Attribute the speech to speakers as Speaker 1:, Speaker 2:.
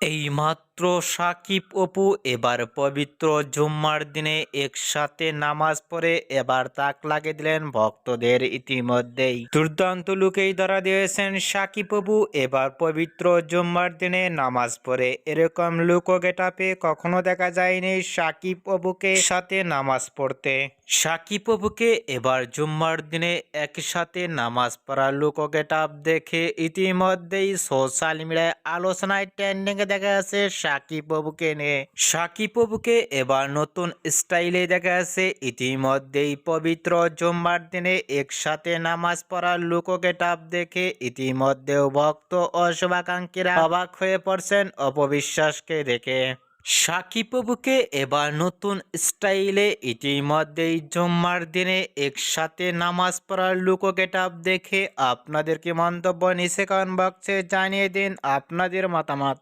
Speaker 1: এইমাত্র সাকিব অপু এবার পবিত্র জুম্মার দিনে একসাথে নামাজ পড়ে এবার তাক লাগিয়ে দিলেন ভক্তদের। ইতিমধ্যেই দুর্দান্ত লুকেই ধরা দিয়েছেন সাকিব অপু এবার পবিত্র জুম্মার দিনে নামাজ পড়ে। এরকম লুকো গেটাপে কখনো দেখা যায়নি সাকিব অপুকে সাথে নামাজ পড়তে। সাকিব অপুকে এবার জুম্মার দিনে একসাথে নামাজ পড়ার লুকো গেটাপ দেখে ইতিমধ্যেই সোশ্যাল মিডিয়ায় আলোচনায় ট্রেন্ডিং দেখা যাচ্ছে সাকিব অপুকে নিয়ে। সাকিব অপুকে এবার নতুন স্টাইলে দেখা যাচ্ছে। ইতিমধ্যেই পবিত্র জুম্মার দিনে একসাথে নামাজ পড়ার লুকো গেটাপ দেখে ইতিমধ্যেও ভক্ত ও শুভাকাঙ্ক্ষীরা অবাক হয়ে পড়ছেন অপবিশ্বাসকে দেখে। সাকিব অপুকে এবার নতুন স্টাইলে ইতিমধ্যেই জুম্মার দিনে একসাথে নামাজ পড়ার লুকো গেটাপ দেখে আপনাদের কি মন্তব্য নিচে কমেন্ট বক্সে জানিয়ে দিন আপনাদের মতামত।